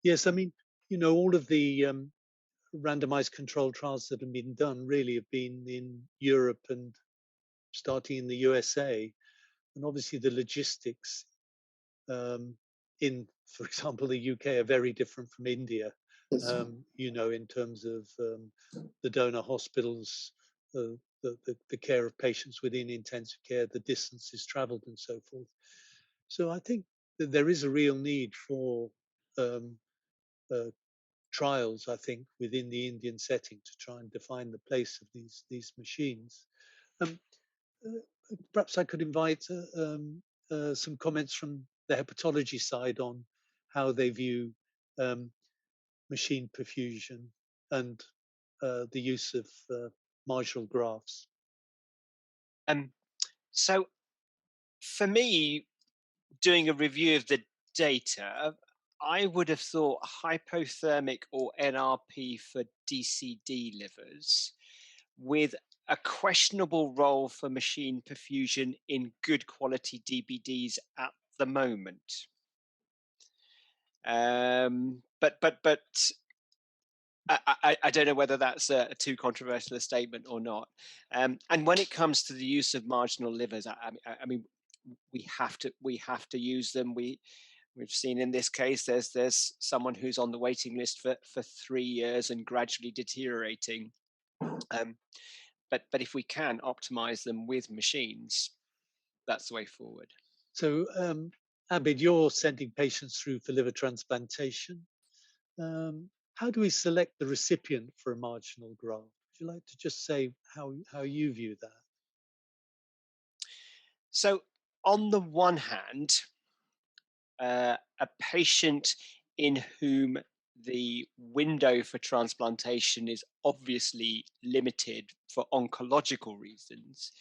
Yes, I mean, all of the randomized controlled trials that have been done really have been in Europe and starting in the USA. And obviously the logistics um, in, for example, the UK are very different from India, Yes. in terms of the donor hospitals, the care of patients within intensive care, the distances traveled and so forth. So I think that there is a real need for um, uh, trials, I think, within the Indian setting to try and define the place of these machines. Um, Perhaps I could invite some comments from the hepatology side on how they view um, machine perfusion and the use of marginal grafts. Um, so for me, doing a review of the data, I would have thought hypothermic or NRP for DCD livers with a questionable role for machine perfusion in good quality DBDs at the moment. But I don't know whether that's a too controversial a statement or not. And when it comes to the use of marginal livers, I mean, we have to use them. We've seen in this case there's someone who's on the waiting list for 3 years and gradually deteriorating. But if we can optimize them with machines, that's the way forward. So, Abid, you're sending patients through for liver transplantation. How do we select the recipient for a marginal graft? Would you like to just say how you view that? So on the one hand, a patient in whom the window for transplantation is obviously limited for oncological reasons,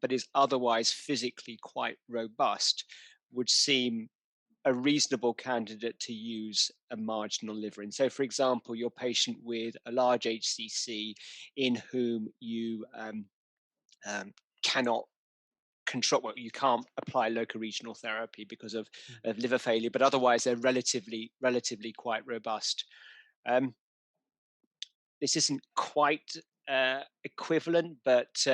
but is otherwise physically quite robust, would seem a reasonable candidate to use a marginal liver in. So, for example, your patient with a large HCC in whom you cannot control, well, you can't apply local regional therapy because of liver failure, but otherwise they're relatively quite robust. This isn't quite equivalent, but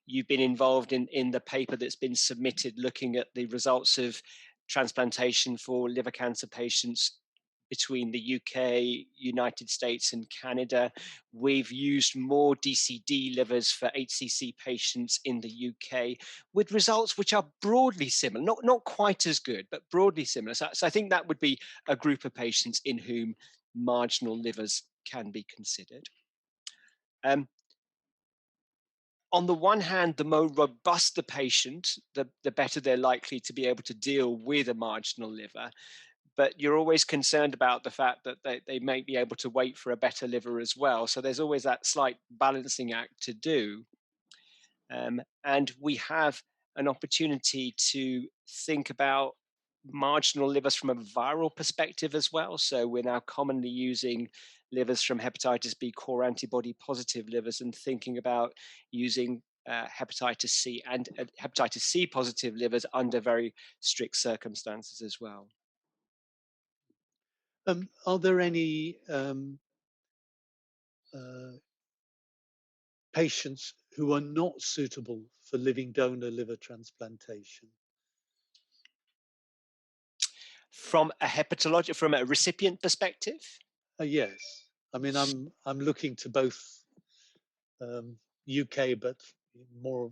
you've been involved in the paper that's been submitted looking at the results of transplantation for liver cancer patients between the UK, United States, and Canada. We've used more DCD livers for HCC patients in the UK with results which are broadly similar, not quite as good, but broadly similar. So I think that would be a group of patients in whom marginal livers can be considered. On the one hand, the more robust the patient, the better they're likely to be able to deal with a marginal liver. But you're always concerned about the fact that they may be able to wait for a better liver as well. So there's always that slight balancing act to do. And we have an opportunity to think about marginal livers from a viral perspective as well. So we're now commonly using livers from hepatitis B core antibody positive livers and thinking about using hepatitis C and hepatitis C positive livers under very strict circumstances as well. Are there any uh, patients who are not suitable for living donor liver transplantation? From a recipient perspective? Yes, I mean I'm looking to both UK, but more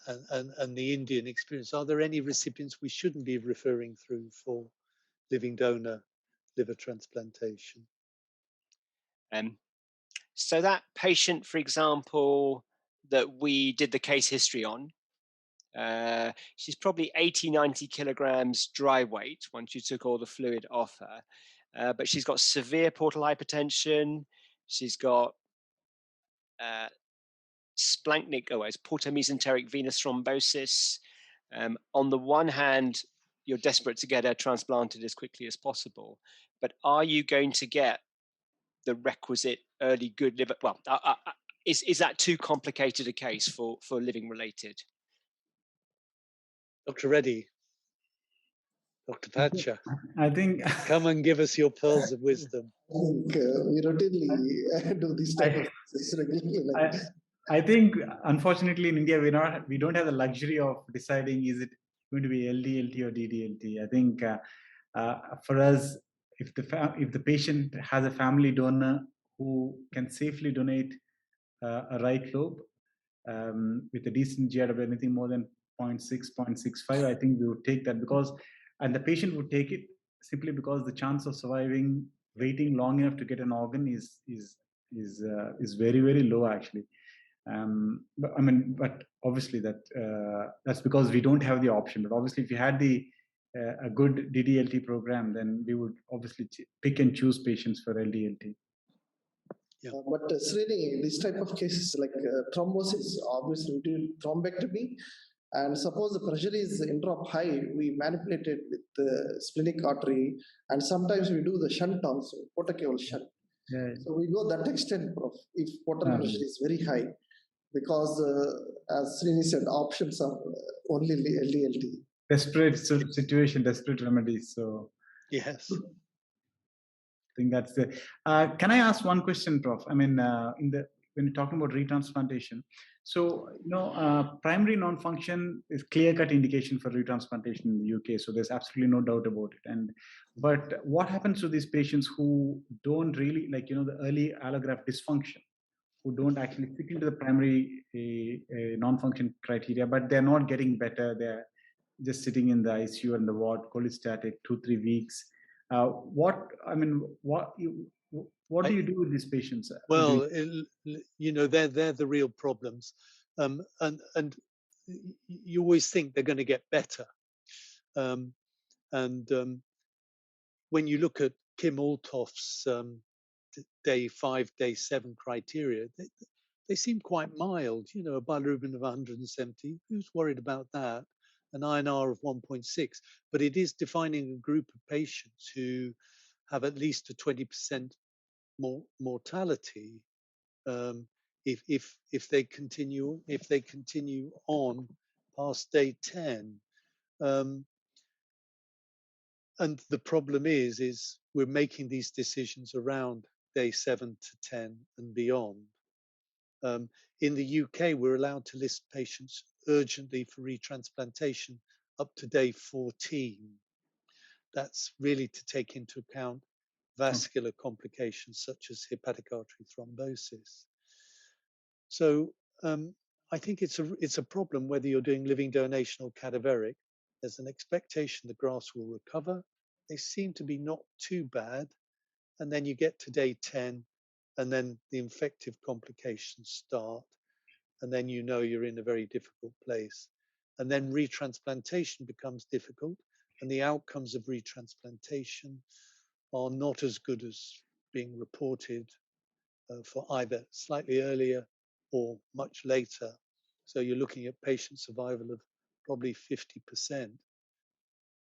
and the Indian experience. Are there any recipients we shouldn't be referring through for living donor liver transplantation? Um, so that patient, for example, that we did the case history on, she's probably 80, 90 kilograms dry weight once you took all the fluid off her. But she's got severe portal hypertension. She's got splanchnic, it's portomesenteric venous thrombosis. On the one hand, you're desperate to get her transplanted as quickly as possible. But are you going to get the requisite early good liver? Well, is that too complicated a case for living related? Dr. Reddy. Dr. Pacha, I think come and give us your pearls of wisdom. I think we routinely do this type of things regularly. Like, I think unfortunately in India we don't have the luxury of deciding is it going to be LDLT or DDLT. I think for us, if the patient has a family donor who can safely donate a right lobe with a decent GRW, anything more than 0.6, 0.65, I think we would take that and the patient would take it simply because the chance of surviving waiting long enough to get an organ is very, very low actually. But obviously that's because we don't have the option. But obviously, if we had a good DDLT program, then we would obviously pick and choose patients for LDLT. Yeah. But Srini, this type of cases like thrombosis, obviously we do thrombectomy, and suppose the pressure is intra high, we manipulate it with the splenic artery, and sometimes we do the shunt also, portocaval shunt. Yeah. So we go that extent, Prof, if portal pressure is very high, because as Srini said, options are only LDLT. Desperate situation, desperate remedies. So yes, I think that's the. Can I ask one question, Prof? I mean, when you're talking about retransplantation, so primary non-function is clear-cut indication for retransplantation in the UK. So there's absolutely no doubt about it. But what happens to these patients who don't really the early allograft dysfunction, who don't actually fit into the primary non-function criteria, but they're not getting better. They're just sitting in the ICU and the ward, cholestatic, 2-3 weeks. What do you do with these patients? Well, they're the real problems, and you always think they're going to get better, when you look at Kim Altoff's day 5, day 7 criteria, they seem quite mild. A bilirubin of 170. Who's worried about that? An INR of 1.6. But it is defining a group of patients who have at least a 20% mortality if they continue on past day 10. And the problem is we're making these decisions around day 7 to 10 and beyond. In the UK, we're allowed to list patients urgently for retransplantation up to day 14. That's really to take into account vascular complications such as hepatic artery thrombosis. So I think it's a problem whether you're doing living donation or cadaveric. There's an expectation the grafts will recover. They seem to be not too bad. And then you get to day 10, and then the infective complications start. And then you're in a very difficult place. And then retransplantation becomes difficult. And the outcomes of retransplantation are not as good as being reported for either slightly earlier or much later. So you're looking at patient survival of probably 50%.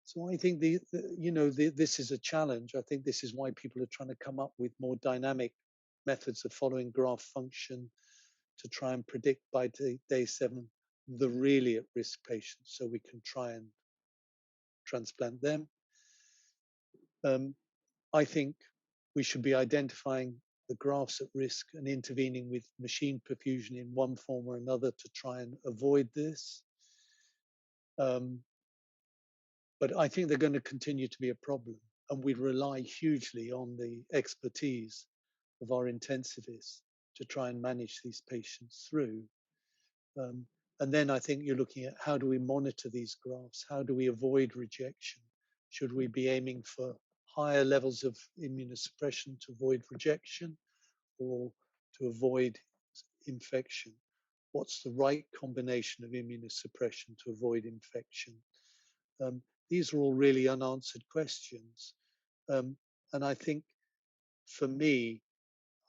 So I think this is a challenge. I think this is why people are trying to come up with more dynamic methods of following graft function to try and predict by day 7 the really at-risk patients, so we can try and transplant them. I think we should be identifying the grafts at risk and intervening with machine perfusion in one form or another to try and avoid this. But I think they're going to continue to be a problem, and we rely hugely on the expertise of our intensivists to try and manage these patients through. And then I think you're looking at how do we monitor these grafts? How do we avoid rejection? Should we be aiming for higher levels of immunosuppression to avoid rejection or to avoid infection? What's the right combination of immunosuppression to avoid infection? These are all really unanswered questions. And I think for me,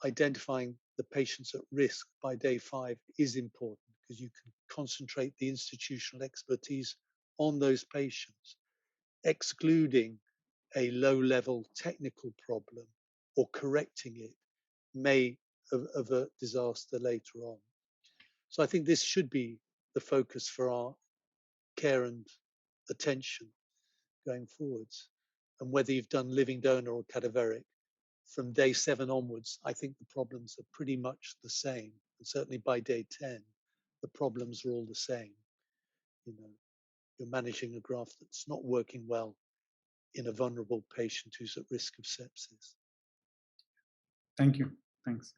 identifying the patients at risk by day 5 is important because you can concentrate the institutional expertise on those patients, excluding a low-level technical problem or correcting it may avert disaster later on. So I think this should be the focus for our care and attention, going forwards. And whether you've done living donor or cadaveric, from day 7 onwards, I think the problems are pretty much the same. And certainly by day 10, the problems are all the same. You're managing a graft that's not working well in a vulnerable patient who's at risk of sepsis. Thank you. Thanks.